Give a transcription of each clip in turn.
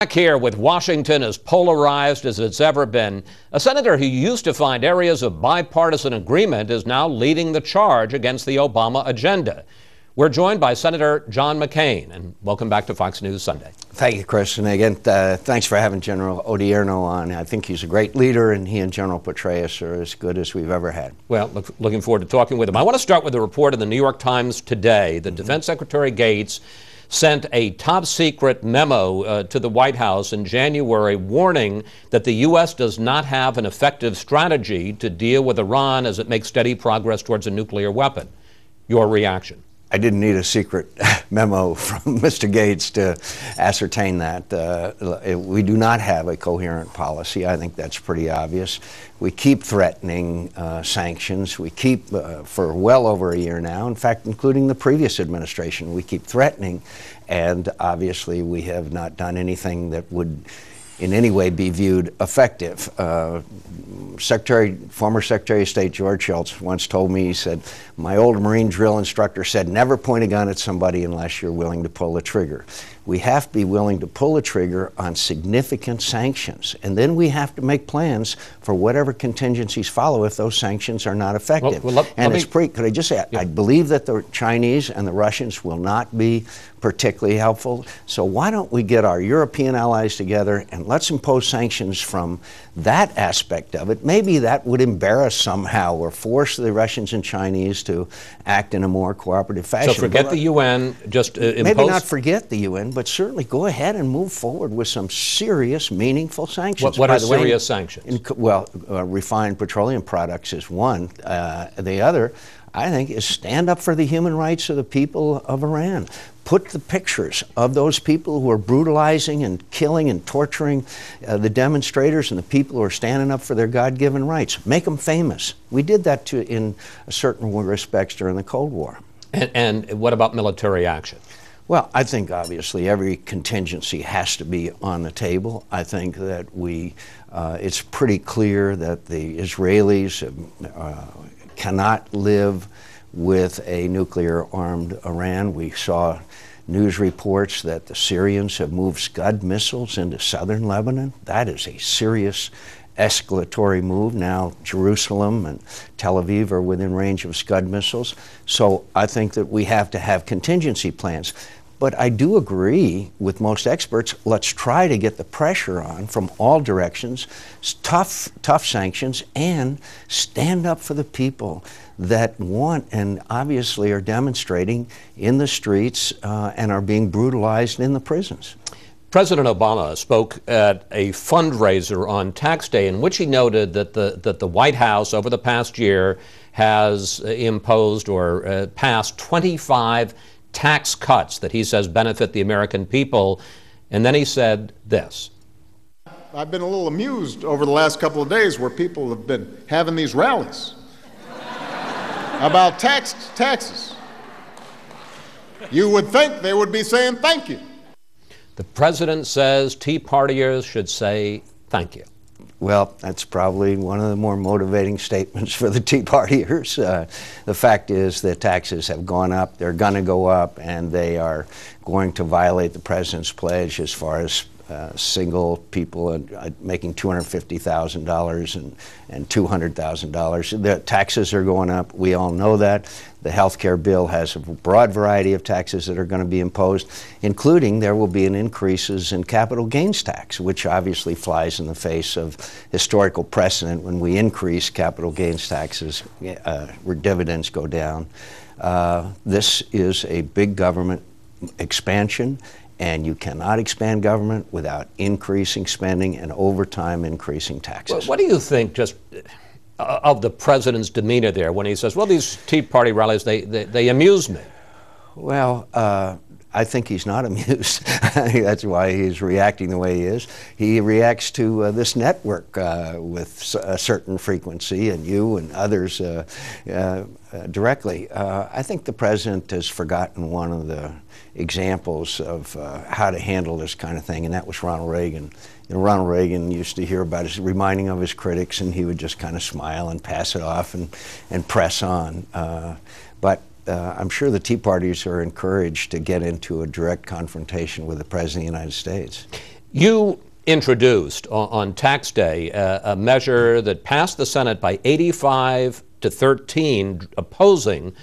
back here with Washington as polarized as it's ever been. A senator who used to find areas of bipartisan agreement is now leading the charge against the Obama agenda. We're joined by Senator John McCAIN, and welcome back to Fox News Sunday. Thank you, Chris. And again, thanks for having General Odierno on. I think he's a great leader, and he and General Petraeus are as good as we've ever had. Well, looking forward to talking with him. I want to start with a report in the New York Times today that Defense Secretary Gates sent a top-secret memo to the White House in January warning that the U.S. does not have an effective strategy to deal with Iran as it makes steady progress towards a nuclear weapon. Your reaction? I didn't need a secret memo from Mr. Gates to ascertain that. We do not have a coherent policy. I think that's pretty obvious. We keep threatening sanctions. We keep, for well over a year now, in fact, including the previous administration, we keep threatening. And obviously, we have not done anything that would in any way be viewed effective. Former Secretary of State George Shultz once told me, he said, my old Marine drill instructor said, never point a gun at somebody unless you're willing to pull the trigger. We have to be willing to pull the trigger on significant sanctions. And then we have to make plans for whatever contingencies follow if those sanctions are not effective. Could I just say, yeah. I believe that the Chinese and the Russians will not be particularly helpful. So why don't we get our European allies together and let's impose sanctions from that aspect of it. Maybe that would embarrass somehow or force the Russians and Chinese to act in a more cooperative fashion. So forget the UN, just impose... Maybe not forget the UN, but certainly go ahead and move forward with some serious, meaningful sanctions. What are serious sanctions? Refined petroleum products is one. The other, I think, is stand up for the human rights of the people of Iran. Put the pictures of those people who are brutalizing and killing and torturing the demonstrators and the people who are standing up for their God-given rights. Make them famous. We did that in certain respects during the Cold War. And what about military action? Well, I think obviously every contingency has to be on the table. I think that it's pretty clear that the Israelis cannot live with a nuclear-armed Iran. We saw news reports that the Syrians have moved Scud missiles into southern Lebanon. That is a serious escalatory move. Now Jerusalem and Tel Aviv are within range of Scud missiles. So I think that we have to have contingency plans. But I do agree with most experts, let's try to get the pressure on from all directions, tough sanctions, and stand up for the people that want and obviously are demonstrating in the streets and are being brutalized in the prisons. President Obama spoke at a fundraiser on Tax Day in which he noted that the White House over the past year has imposed or passed 25 tax cuts that he says benefit the American people. And then he said this. I've been a little amused over the last couple of days where people have been having these rallies about taxes. You would think they would be saying thank you. The president says Tea Partiers should say thank you. Well, that's probably one of the more motivating statements for the Tea Partiers. The fact is that taxes have gone up, they're going to go up, and they are going to violate the president's pledge as far as single people making $250,000 and $200,000. The taxes are going up. We all know that. The health care bill has a broad variety of taxes that are going to be imposed, including there will be an increases in capital gains tax, which obviously flies in the face of historical precedent when we increase capital gains taxes where dividends go down. This is a big government expansion, and you cannot expand government without increasing spending and over time increasing taxes. Well, what do you think just of the president's demeanor there when he says, well, these Tea Party rallies, they amuse me? Well, I think he's not amused. That's why he's reacting the way he is. He reacts to this network with a certain frequency, and you and others directly. I think the president has forgotten one of the examples of how to handle this kind of thing, and that was Ronald Reagan. You know, Ronald Reagan used to hear about his reminding of his critics, and he would just kind of smile and pass it off and press on. But I'm sure the Tea Partiers are encouraged to get into a direct confrontation with the President of the United States. You introduced on tax day a measure that passed the Senate by 85 to 13, opposing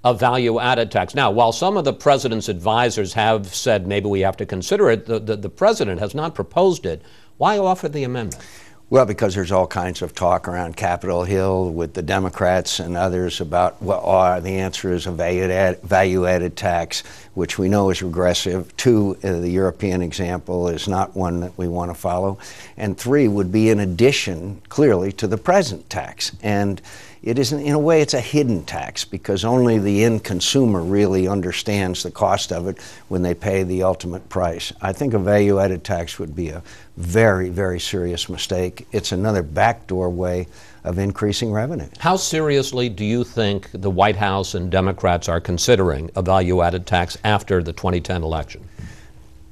a value-added tax. Now, while some of the president's advisors have said maybe we have to consider it, the president has not proposed it. Why offer the amendment? Well, because there's all kinds of talk around Capitol Hill with the Democrats and others about, well, the answer is a value-added tax, which we know is regressive. 2, the European example is not one that we want to follow. And 3 would be in addition, clearly, to the present tax. And it isn't, in a way, it's a hidden tax because only the end consumer really understands the cost of it when they pay the ultimate price. I think a value-added tax would be a very, very serious mistake. It's another backdoor way of increasing revenue. How seriously do you think the White House and Democrats are considering a value-added tax after the 2010 election?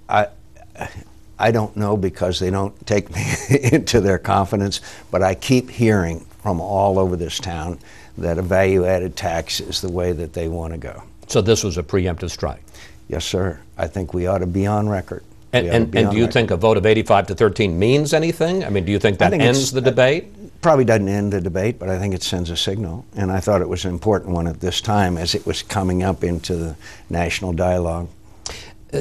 I don't know because they don't take me into their confidence, but I keep hearing from all over this town that a value-added tax is the way that they want to go. So this was a preemptive strike? Yes, sir. I think we ought to be on record. And do you think a vote of 85 to 13 means anything? I mean, do you think that ends the debate? Probably doesn't end the debate, but I think it sends a signal. And I thought it was an important one at this time as it was coming up into the national dialogue.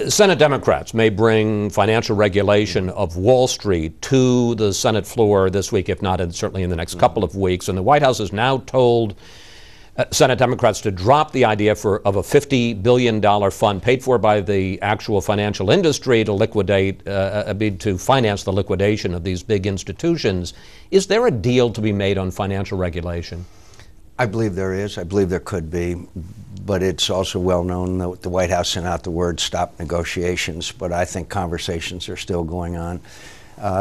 Senate Democrats may bring financial regulation of Wall Street to the Senate floor this week, if not certainly in the next couple of weeks. And the White House has now told Senate Democrats to drop the idea of a $50 billion fund paid for by the actual financial industry to liquidate, to finance the liquidation of these big institutions. Is there a deal to be made on financial regulation? I believe there is. I believe there could be. But it's also well known that the White House sent out the word stop negotiations, but I think conversations are still going on.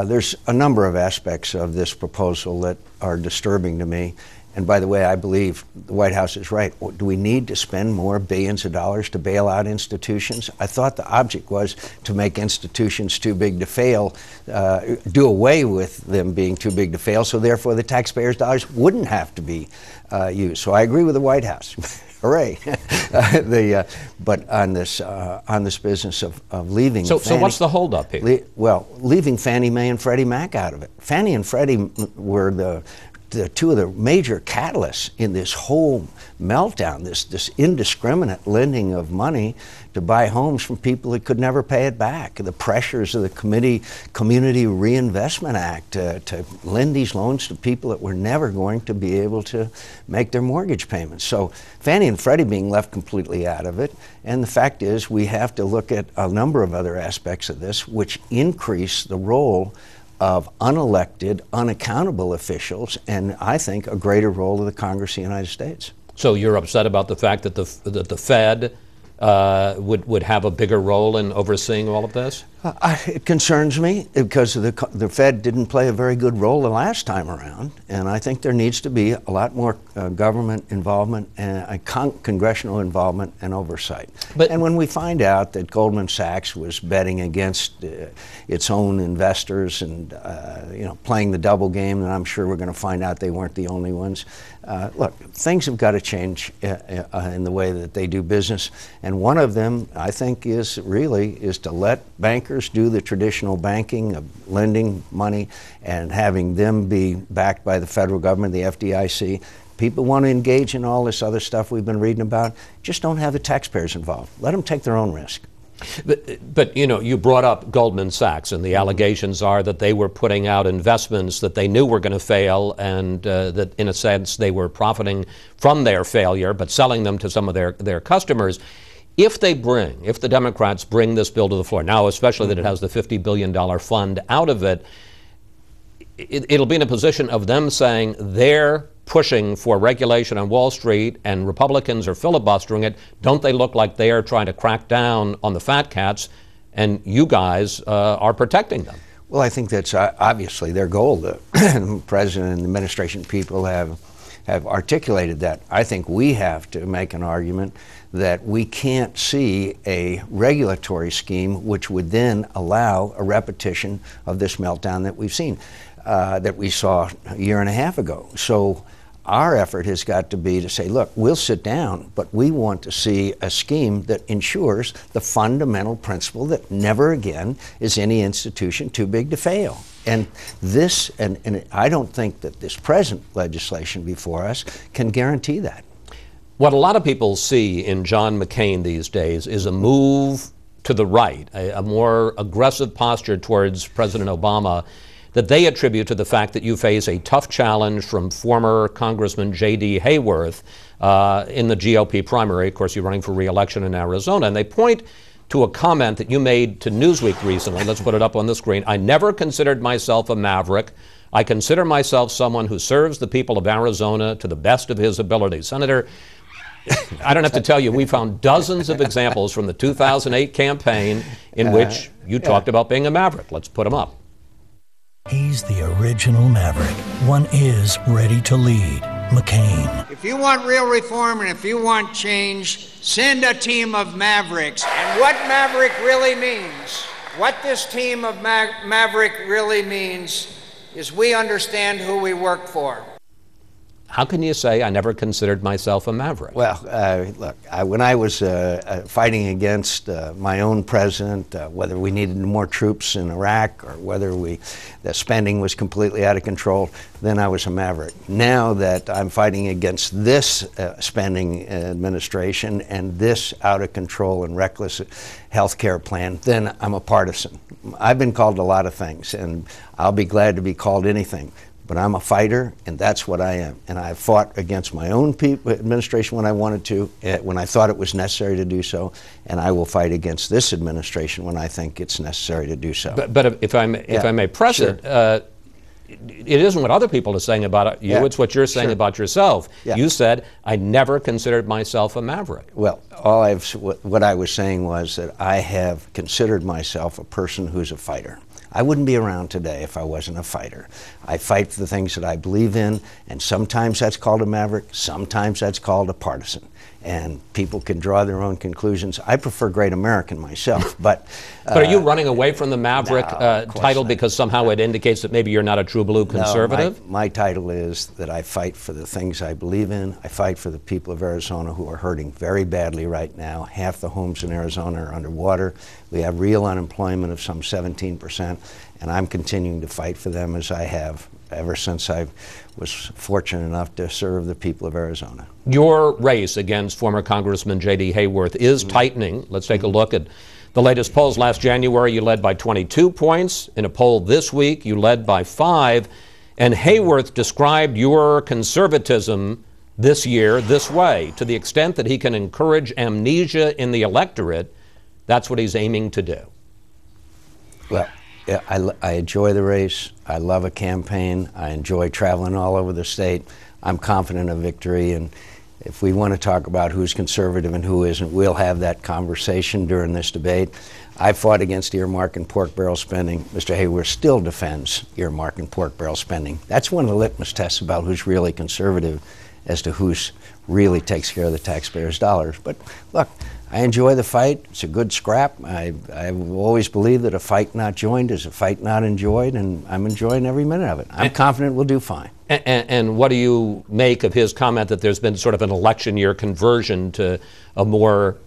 There's a number of aspects of this proposal that are disturbing to me. And by the way, I believe the White House is right. Do we need to spend more billions of dollars to bail out institutions? I thought the object was to make institutions too big to fail, do away with them being too big to fail, so therefore the taxpayers' dollars wouldn't have to be used. So I agree with the White House. Hooray! But on this business of leaving. So what's the holdup here? Leaving Fannie Mae and Freddie Mac out of it. Fannie and Freddie were the 2 of the major catalysts in this whole meltdown, this indiscriminate lending of money to buy homes from people that could never pay it back. The pressures of the Community Reinvestment Act to lend these loans to people that were never going to be able to make their mortgage payments. So Fannie and Freddie being left completely out of it. And the fact is we have to look at a number of other aspects of this which increase the role of unelected, unaccountable officials, and I think a greater role of the Congress of the United States. So you're upset about the fact that the Fed would have a bigger role in overseeing all of this? It concerns me because the Fed didn't play a very good role the last time around, and I think there needs to be a lot more government involvement and congressional involvement and oversight. And when we find out that Goldman Sachs was betting against its own investors and playing the double game, then I'm sure we're going to find out they weren't the only ones. Look, things have got to change in the way that they do business, and one of them, I think, is to let bankers do the traditional banking of lending money and having them be backed by the federal government, the FDIC. People want to engage in all this other stuff we've been reading about. Just don't have the taxpayers involved. Let them take their own risk. But you brought up Goldman Sachs, and the allegations are that they were putting out investments that they knew were going to fail, and that in a sense they were profiting from their failure but selling them to some of their customers. If the Democrats bring this bill to the floor, now especially that it has the $50 billion fund out of it, it'll be in a position of them saying they're pushing for regulation on Wall Street and Republicans are filibustering it. Don't they look like they are trying to crack down on the fat cats and you guys are protecting them? Well, I think that's obviously their goal. The President and the administration people have articulated that. I think we have to make an argument that we can't see a regulatory scheme which would then allow a repetition of this meltdown that we've seen, that we saw a year and a half ago. So our effort has got to be to say, look, we'll sit down, but we want to see a scheme that ensures the fundamental principle that never again is any institution too big to fail. And this, and I don't think that this present legislation before us can guarantee that. What a lot of people see in John McCAIN these days is a move to the right, a more aggressive posture towards President Obama that they attribute to the fact that you face a tough challenge from former Congressman J.D. Hayworth in the GOP primary. Of course, you're running for re-election in Arizona. And they point to a comment that you made to Newsweek recently. Let's put it up on the screen. I never considered myself a maverick. I consider myself someone who serves the people of Arizona to the best of his ability. Senator, I don't have to tell you, we found dozens of examples from the 2008 campaign in which you talked about being a maverick. Let's put them up. He's the original Maverick. One is ready to lead. McCain. If you want real reform and if you want change, send a team of Mavericks. And what Maverick really means, what this team of Maverick really means, is we understand who we work for. How can you say I never considered myself a maverick? Well, look, when I was fighting against my own president, whether we needed more troops in Iraq or whether the spending was completely out of control, then I was a maverick. Now that I'm fighting against this spending administration and this out of control and reckless health care plan, then I'm a partisan. I've been called a lot of things, and I'll be glad to be called anything. But I'm a fighter, and that's what I am. And I fought against my own administration when I wanted to, when I thought it was necessary to do so, and I will fight against this administration when I think it's necessary to do so. But if I may press sure. it, it isn't what other people are saying about you, it's what you're saying about yourself. You said, I never considered myself a maverick. Well, what I was saying was that I have considered myself a person who's a fighter. I wouldn't be around today if I wasn't a fighter. I fight for the things that I believe in, and sometimes that's called a maverick, sometimes that's called a partisan. And people can draw their own conclusions. I prefer Great American myself, but... But are you running away from the maverick title because somehow it indicates that maybe you're not a true blue conservative? No, my title is that I fight for the things I believe in. I fight for the people of Arizona who are hurting very badly right now. Half the homes in Arizona are underwater. We have real unemployment of some 17%, and I'm continuing to fight for them as I have ever since I was fortunate enough to serve the people of Arizona. Your race against former Congressman J.D. Hayworth is tightening. Let's take a look at the latest polls. Last January, you led by 22 points. In a poll this week, you led by 5. And Hayworth described your conservatism this year this way: to the extent that he can encourage amnesia in the electorate, that's what he's aiming to do. Well, yeah, I enjoy the race. I love a campaign. I enjoy traveling all over the state. I'm confident of victory, and if we want to talk about who's conservative and who isn't, we'll have that conversation during this debate. I fought against earmark and pork barrel spending. Mr. Hayworth still defends earmark and pork barrel spending. That's one of the litmus tests about who's really conservative as to who's really takes care of the taxpayers' dollars. But look, I enjoy the fight. It's a good scrap. I've always believed that a fight not joined is a fight not enjoyed, and I'm enjoying every minute of it. I'm confident we'll do fine. And what do you make of his comment that there's been sort of an election year conversion to a more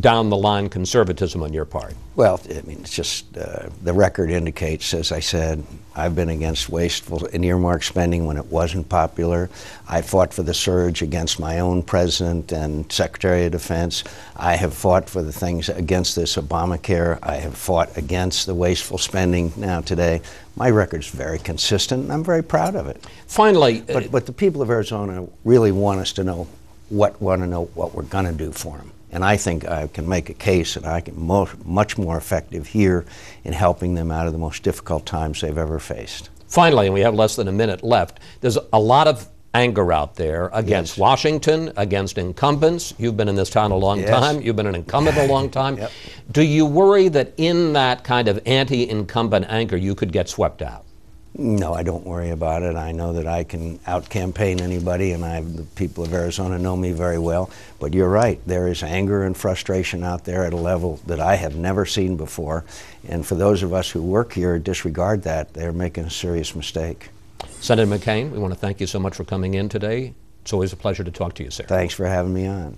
down-the-line conservatism on your part? Well, I mean, it's just the record indicates, as I said, I've been against wasteful and earmark spending when it wasn't popular. I fought for the surge against my own president and Secretary of Defense. I have fought for the things against this Obamacare. I have fought against the wasteful spending now today. My record's very consistent, and I'm very proud of it. Finally, but the people of Arizona really want us to know what we're going to do for them. And I think I can make a case that I can much more effective here in helping them out of the most difficult times they've ever faced. Finally, and we have less than a minute left, there's a lot of anger out there against Washington, against incumbents. You've been in this town a long time. You've been an incumbent a long time. Do you worry that in that kind of anti-incumbent anger you could get swept out? No, I don't worry about it. I know that I can out-campaign anybody, and the people of Arizona know me very well. But you're right, there is anger and frustration out there at a level that I have never seen before. And for those of us who work here disregard that, they're making a serious mistake. Senator McCain, we want to thank you so much for coming in today. It's always a pleasure to talk to you, sir. Thanks for having me on.